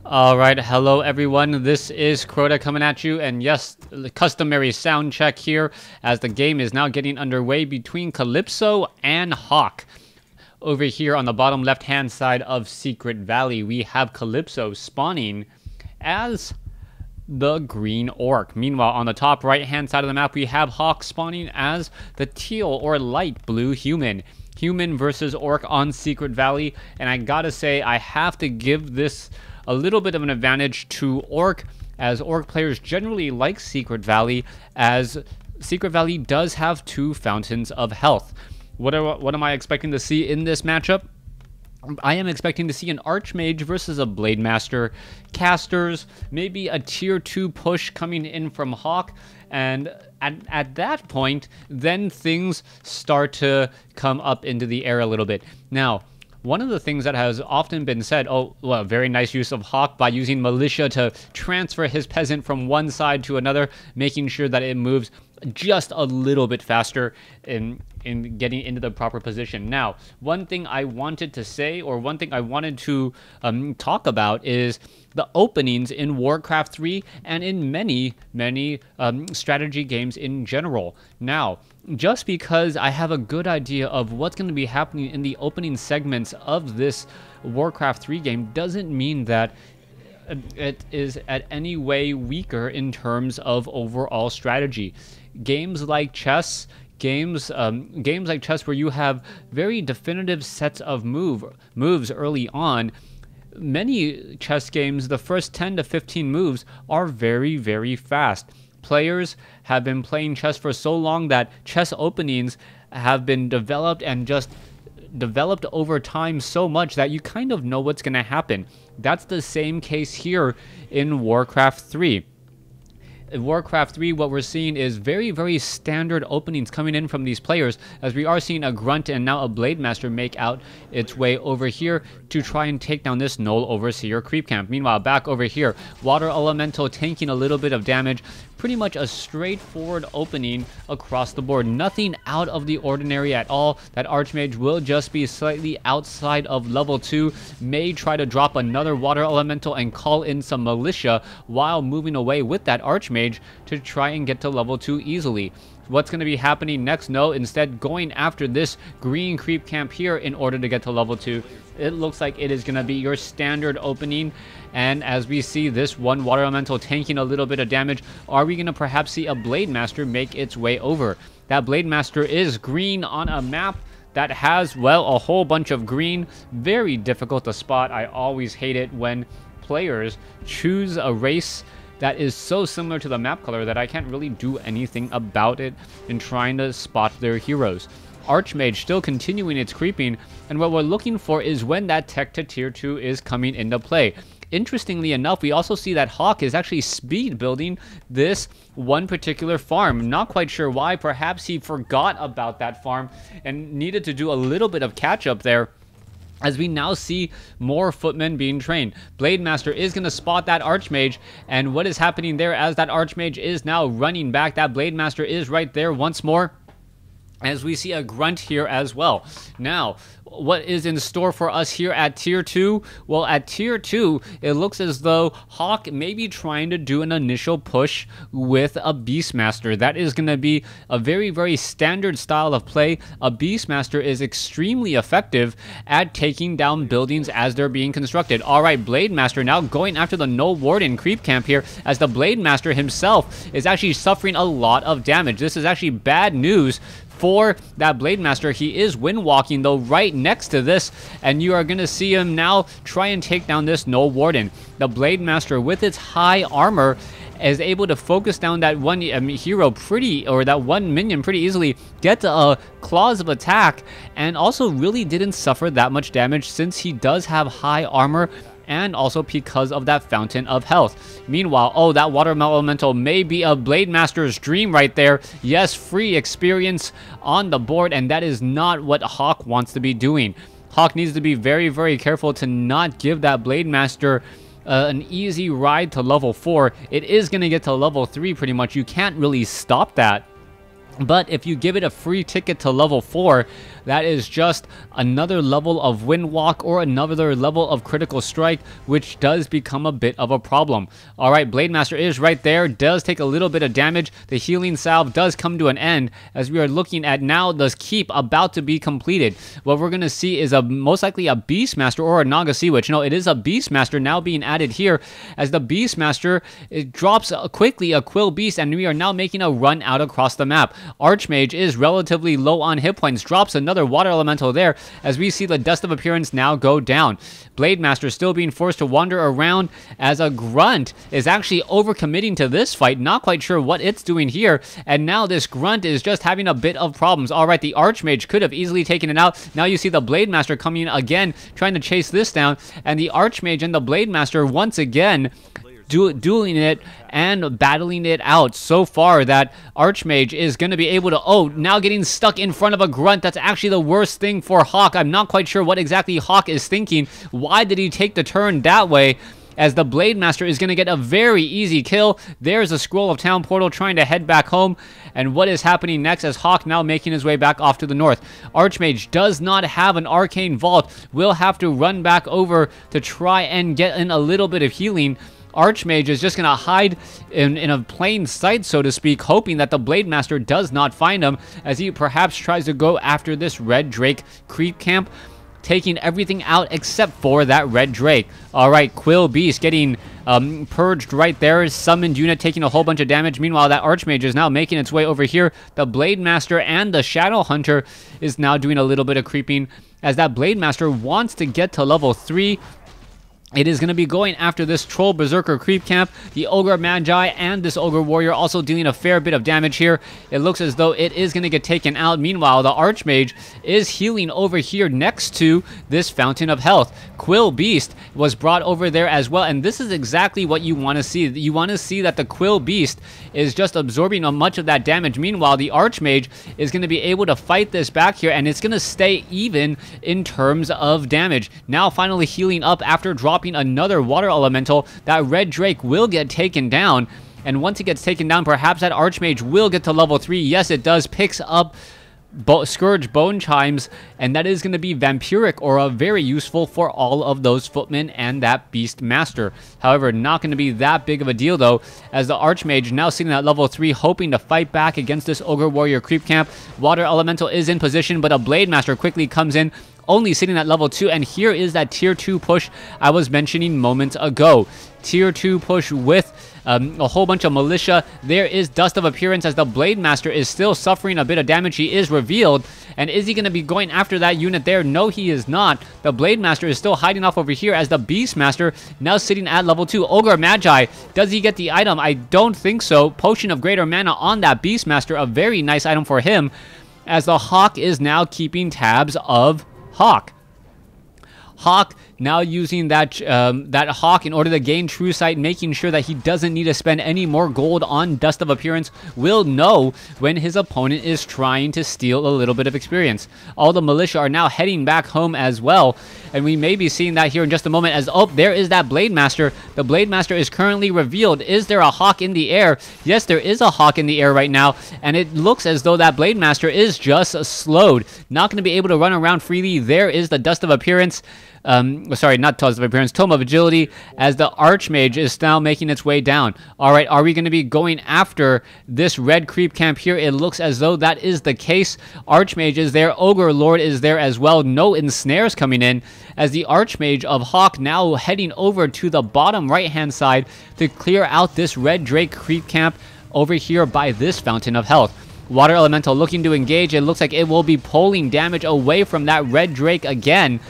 Alright, hello everyone, this is Crota coming at you, and yes, the customary sound check here, as the game is now getting underway between Kalipso and Hawk. Over here on the bottom left hand side of Secret Valley, we have Kalipso spawning as the green orc. Meanwhile, on the top right hand side of the map, we have Hawk spawning as the teal or light blue human. Human versus orc on Secret Valley, and I gotta say, I have to give this a little bit of an advantage to orc, as orc players generally like Secret Valley, as Secret Valley does have two fountains of health. What am I expecting to see in this matchup? I am expecting to see an Archmage versus a Blade Master, casters, maybe a tier 2 push coming in from Hawk, and at that point, then things start to come up into the air a little bit. Now, one of the things that has often been said, oh, well, very nice use of Hawk by using Militia to transfer his peasant from one side to another, making sure that it moves just a little bit faster in getting into the proper position. Now, one thing I wanted to say, or one thing I wanted to talk about, is the openings in WarCraft 3 and in many strategy games in general. Now, just because I have a good idea of what's going to be happening in the opening segments of this WarCraft 3 game doesn't mean that it is at any way weaker in terms of overall strategy. Games like chess, games like chess where you have very definitive sets of moves early on. Many chess games, the first 10 to 15 moves are very fast. Players have been playing chess for so long that chess openings have been developed and just developed over time so much that you kind of know what's going to happen. That's the same case here in WarCraft 3. In WarCraft 3, what we're seeing is very standard openings coming in from these players, as we are seeing a Grunt and now a Blade Master make out its way over here to try and take down this Null Overseer creep camp. Meanwhile, back over here, Water Elemental tanking a little bit of damage. Pretty much a straightforward opening across the board. Nothing out of the ordinary at all. That Archmage will just be slightly outside of level 2. May try to drop another Water Elemental and call in some Militia while moving away with that Archmage to try and get to level 2 easily. What's going to be happening next? No, instead going after this green creep camp here in order to get to level 2. It looks like it is going to be your standard opening, and as we see this one Water Elemental tanking a little bit of damage, are we going to perhaps see a Blade Master make its way over? That Blade Master is green on a map that has, well, a whole bunch of green. Very difficult to spot. I always hate it when players choose a race that is so similar to the map color that I can't really do anything about it in trying to spot their heroes. Archmage still continuing its creeping, and what we're looking for is when that tech to tier 2 is coming into play. Interestingly enough, we also see that Hawk is actually speed building this one particular farm. Not quite sure why. Perhaps he forgot about that farm and needed to do a little bit of catch up there, as we now see more footmen being trained. Blade Master is going to spot that Archmage, and what is happening there as that Archmage is now running back? That Blade Master is right there once more, as we see a Grunt here as well. Now, what is in store for us here at tier 2? Well, at tier 2, it looks as though Hawk may be trying to do an initial push with a Beastmaster. That is going to be a very standard style of play. A Beastmaster is extremely effective at taking down buildings as they're being constructed. Alright, Blade Master now going after the No Warden creep camp here, as the Blade Master himself is actually suffering a lot of damage. This is actually bad news for that Blade Master. He is wind walking though right next to this, and you are going to see him now try and take down this No Warden. The Blade Master with its high armor is able to focus down that one hero that one minion pretty easily, get a claws of attack, and also really didn't suffer that much damage since he does have high armor, and also because of that fountain of health. Meanwhile, oh, that Water Elemental may be a Blade Master's dream right there. Yes, free experience on the board, and that is not what Hawk wants to be doing. Hawk needs to be very careful to not give that Blade Master an easy ride to level 4. It is going to get to level 3 pretty much. You can't really stop that. But if you give it a free ticket to level 4, that is just another level of Windwalk or another level of Critical Strike, which does become a bit of a problem. Alright, Blade Master is right there, does take a little bit of damage. The healing salve does come to an end as we are looking at now the keep about to be completed. What we're going to see is most likely a Beastmaster or a Naga Sea Witch. No, it is a Beastmaster now being added here, as the Beastmaster, it drops quickly a Quill Beast, and we are now making a run out across the map. Archmage is relatively low on hit points, drops another Water Elemental there as we see the Dust of Appearance now go down. Blade Master still being forced to wander around as a Grunt is actually overcommitting to this fight, not quite sure what it's doing here, and now this Grunt is just having a bit of problems. Alright, the Archmage could have easily taken it out. Now you see the Blade Master coming again, trying to chase this down, and the Archmage and the Blade Master once again dueling it and battling it out so far that Archmage is going to be able to, now getting stuck in front of a Grunt. That's actually the worst thing for Hawk. I'm not quite sure what exactly Hawk is thinking. Why did he take the turn that way? As the Blade Master is going to get a very easy kill. There's a Scroll of Town Portal trying to head back home. And what is happening next as Hawk now making his way back off to the north. Archmage does not have an Arcane Vault. Will have to run back over to try and get in a little bit of healing. Archmage is just going to hide in a plain sight, so to speak, hoping that the Blade Master does not find him as he perhaps tries to go after this Red Drake creep camp, taking everything out except for that Red Drake. Alright, Quill Beast getting purged right there. Summoned unit taking a whole bunch of damage. Meanwhile, that Archmage is now making its way over here. The Blade Master and the Shadow Hunter is now doing a little bit of creeping as that Blade Master wants to get to level 3. It is going to be going after this Troll Berserker creep camp. The Ogre Magi and this Ogre Warrior also dealing a fair bit of damage here. It looks as though it is going to get taken out. Meanwhile, the Archmage is healing over here next to this Fountain of Health. Quill Beast was brought over there as well, and this is exactly what you want to see. You want to see that the Quill Beast is just absorbing much of that damage. Meanwhile, the Archmage is going to be able to fight this back here, and it's going to stay even in terms of damage. Now finally healing up after dropping another Water Elemental. That Red Drake will get taken down, and once it gets taken down, perhaps that Archmage will get to level 3. Yes, it does. Picks up Scourge Bone Chimes, and that is going to be Vampiric Aura, very useful for all of those footmen and that Beast Master. However, not going to be that big of a deal though, as the Archmage now sitting at level 3, hoping to fight back against this Ogre Warrior creep camp. Water Elemental is in position, but a Blade Master quickly comes in, only sitting at level 2, and here is that tier 2 push I was mentioning moments ago. Tier 2 push with a whole bunch of militia. There is Dust of Appearance as the Blade Master is still suffering a bit of damage. He is revealed, and is he going to be going after that unit there? No, he is not. The Blade Master is still hiding off over here as the Beast Master now sitting at level 2. Ogre Magi, does he get the item? I don't think so. Potion of Greater Mana on that Beast Master, a very nice item for him, as the Hawk is now keeping tabs of Hawk. Hawk now using that Hawk in order to gain True Sight, making sure that he doesn't need to spend any more gold on Dust of Appearance, will know when his opponent is trying to steal a little bit of experience. All the militia are now heading back home as well, and we may be seeing that here in just a moment as, there is that Blade Master. The Blade Master is currently revealed. Is there a Hawk in the air? Yes, there is a Hawk in the air right now, and it looks as though that Blade Master is just slowed. Not going to be able to run around freely. There is the Dust of Appearance. Sorry, not Dust of Appearance, Tome of Agility, as the Archmage is now making its way down. Alright, are we going to be going after this red creep camp here? It looks as though that is the case. Archmage is there, Ogre Lord is there as well. No ensnares coming in, as the Archmage of Hawk now heading over to the bottom right hand side to clear out this Red Drake creep camp over here by this Fountain of Health. Water Elemental looking to engage. It looks like it will be pulling damage away from that Red Drake again.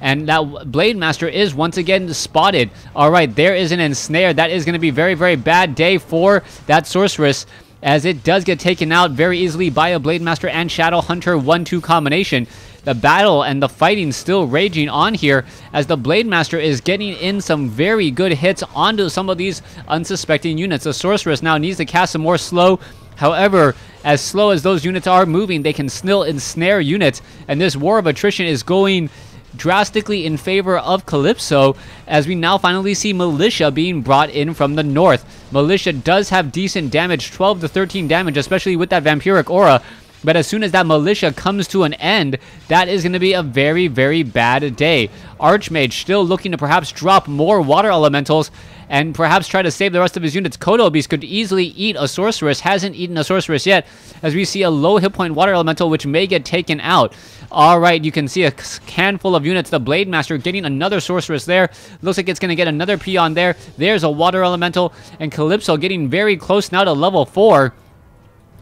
And that Blade Master is once again spotted. Alright, there is an ensnare. That is going to be very, very bad day for that Sorceress, as it does get taken out very easily by a Blade Master and Shadow Hunter 1-2 combination. The battle and the fighting still raging on here, as the Blade Master is getting in some very good hits onto some of these unsuspecting units. The Sorceress now needs to cast some more slow. However, as slow as those units are moving, they can still ensnare units, and this War of Attrition is going drastically in favor of Kalipso, as we now finally see militia being brought in from the north. Militia does have decent damage, 12 to 13 damage, especially with that Vampiric Aura. But as soon as that militia comes to an end, that is going to be a very, very bad day. Archmage still looking to perhaps drop more water elementals and perhaps try to save the rest of his units. Kodo Beast could easily eat a sorceress. Hasn't eaten a sorceress yet, as we see a low hit point water elemental which may get taken out. Alright, you can see a handful of units. The Blade Master getting another sorceress there. Looks like it's going to get another peon there. There's a water elemental. And Kalipso getting very close now to level 4.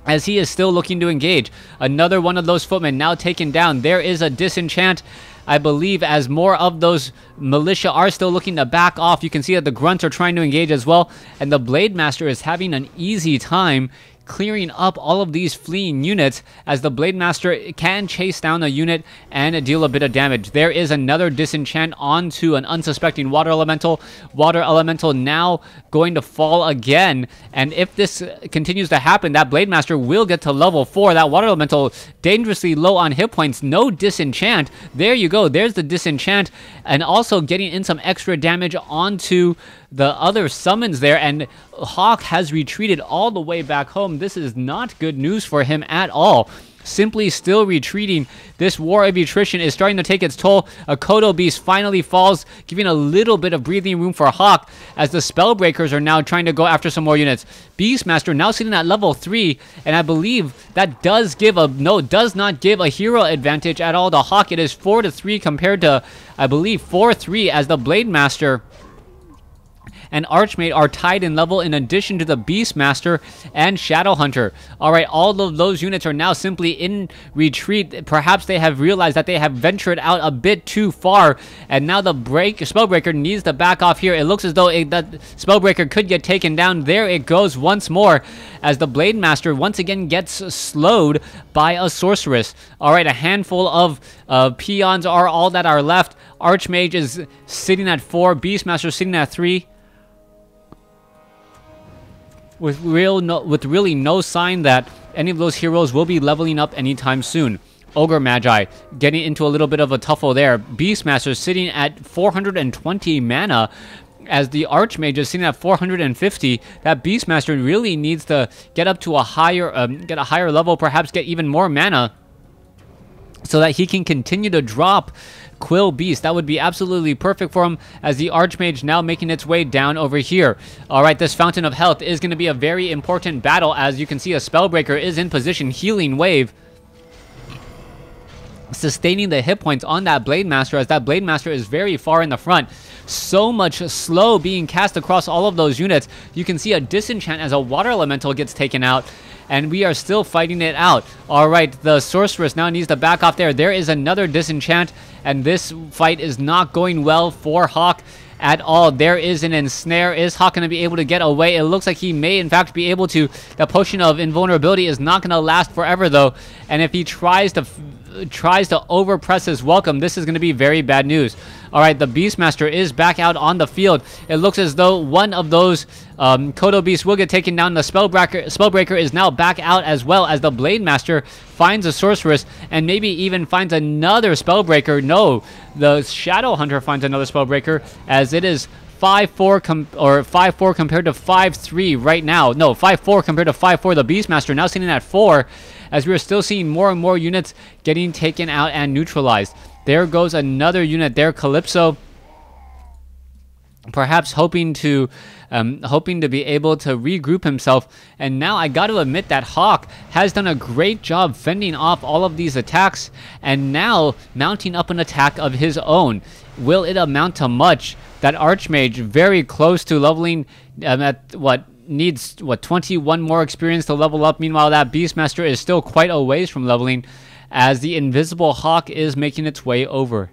As he is still looking to engage. Another one of those footmen now taken down. There is a disenchant, I believe, as more of those militia are still looking to back off. You can see that the grunts are trying to engage as well. And the Blade Master is having an easy time clearing up all of these fleeing units, as the Blade Master can chase down a unit and deal a bit of damage. There is another disenchant onto an unsuspecting water elemental. Water elemental now going to fall again, and if this continues to happen, that Blade Master will get to level 4. That water elemental dangerously low on hit points. No disenchant. There you go. There's the disenchant, and also getting in some extra damage onto the other summons there, and Hawk has retreated all the way back home. This is not good news for him at all. Simply still retreating. This war of attrition is starting to take its toll. A Kodo Beast finally falls, giving a little bit of breathing room for Hawk, as the Spellbreakers are now trying to go after some more units. Beastmaster now sitting at level 3, and I believe that does not give a hero advantage at all to Hawk. It is 4-3 compared to, I believe, 4-3, as the Blade Master and Archmage are tied in level, in addition to the Beastmaster and Shadowhunter. Alright, all of those units are now simply in retreat. Perhaps they have realized that they have ventured out a bit too far, and now the Spellbreaker needs to back off here. It looks as though that Spellbreaker could get taken down. There it goes once more, as the Blade Master once again gets slowed by a Sorceress. Alright, a handful of peons are all that are left. Archmage is sitting at 4, Beastmaster sitting at 3. With really no sign that any of those heroes will be leveling up anytime soon. Ogre Magi getting into a little bit of a tuffle there. Beastmaster sitting at 420 mana, as the Archmage is sitting at 450. That Beastmaster really needs to get up to a higher level, perhaps get even more mana, so that he can continue to drop Quill Beast. That would be absolutely perfect for him, as the Archmage now making its way down over here. Alright, this Fountain of Health is going to be a very important battle, as you can see a Spellbreaker is in position. Healing Wave sustaining the hit points on that Blade Master, as that Blade Master is very far in the front. So much slow being cast across all of those units. You can see a disenchant as a water elemental gets taken out, and we are still fighting it out. Alright, the Sorceress now needs to back off there. There is another disenchant, and this fight is not going well for Hawk at all. There is an ensnare. Is Hawk going to be able to get away? It looks like he may in fact be able to. The potion of invulnerability is not going to last forever though, and if he tries to overpress his welcome, this is going to be very bad news. Alright, the Beastmaster is back out on the field. It looks as though one of those Kodo Beasts will get taken down. The Spellbreaker is now back out, as well as the Blade Master finds a Sorceress, and maybe even finds another Spellbreaker. No, the Shadowhunter finds another Spellbreaker, as it is 5-4 compared to 5-3 right now. No, 5-4 compared to 5-4. The Beastmaster now sitting at 4, as we are still seeing more and more units getting taken out and neutralized. There goes another unit there, Kalipso, perhaps hoping to be able to regroup himself. And now I got to admit that Hawk has done a great job fending off all of these attacks, and now mounting up an attack of his own. Will it amount to much? That Archmage very close to leveling at needs 21 more experience to level up. Meanwhile, that Beastmaster is still quite a ways from leveling, as the invisible Hawk is making its way over.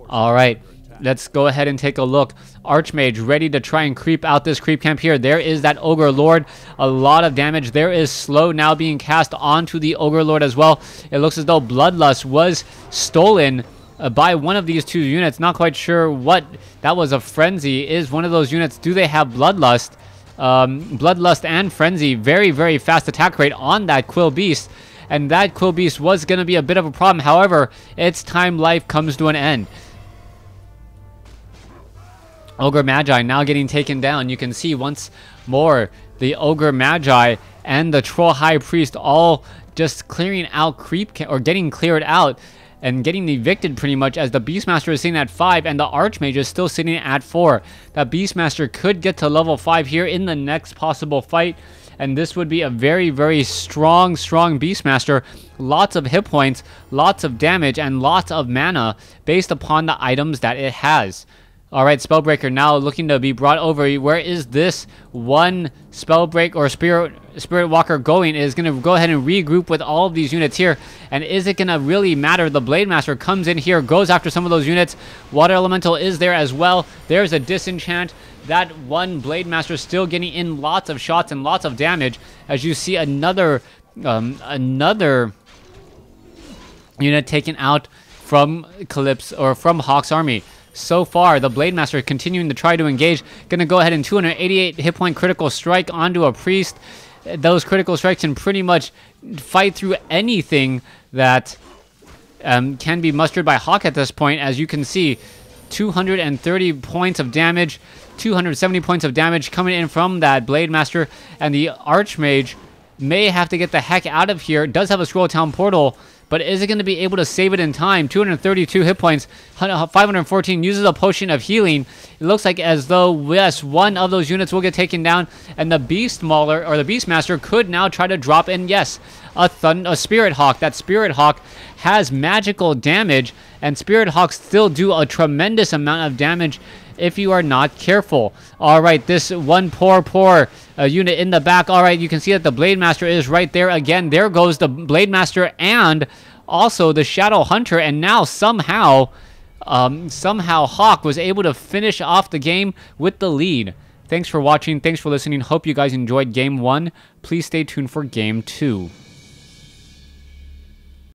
Alright, let's go ahead and take a look. Archmage ready to try and creep out this creep camp here. There is that Ogre Lord. A lot of damage. There is slow now being cast onto the Ogre Lord as well. It looks as though Bloodlust was stolen by one of these two units. Not quite sure what. That was a Frenzy. Is one of those units. Do they have Bloodlust? Bloodlust and Frenzy. Very, very fast attack rate on that Quill Beast. And that Quill Beast was going to be a bit of a problem. However, its time life comes to an end. Ogre Magi now getting taken down. You can see once more the Ogre Magi and the Troll High Priest all just clearing out or getting cleared out and getting evicted pretty much, as the Beastmaster is sitting at 5 and the Archmage is still sitting at 4. That Beastmaster could get to level 5 here in the next possible fight, and this would be a very, very strong Beastmaster. Lots of hit points, lots of damage, and lots of mana based upon the items that it has. Alright, Spellbreaker now looking to be brought over. Where is this one Spellbreak or Spirit Walker going? It is going to go ahead and regroup with all of these units here. And is it going to really matter? The Blade Master comes in here, goes after some of those units. Water Elemental is there as well. There's a Disenchant. That one Blade Master still getting in lots of shots and lots of damage. As you see another unit taken out from Kalipso, or from Hawk's army. So far, the Blade Master continuing to try to engage. Going to go ahead and 288 hit point critical strike onto a priest. Those critical strikes can pretty much fight through anything that can be mustered by Hawk at this point. As you can see, 230 points of damage, 270 points of damage coming in from that Blade Master. And the Archmage may have to get the heck out of here. Does have a Scroll Town portal, but is it going to be able to save it in time? 232 hit points, 514, uses a potion of healing. It looks like as though, yes, one of those units will get taken down, and the Beast Mauler, or the Beastmaster, could now try to drop in, yes, a Spirit Hawk. That Spirit Hawk has magical damage, and Spirit Hawks still do a tremendous amount of damage if you are not careful. All right, this one poor unit in the back. All right, you can see that the Blade Master is right there again. There goes the Blade Master and also the Shadow Hunter, and now somehow Hawk was able to finish off the game with the lead. Thanks for watching. Thanks for listening. Hope you guys enjoyed Game 1. Please stay tuned for Game 2.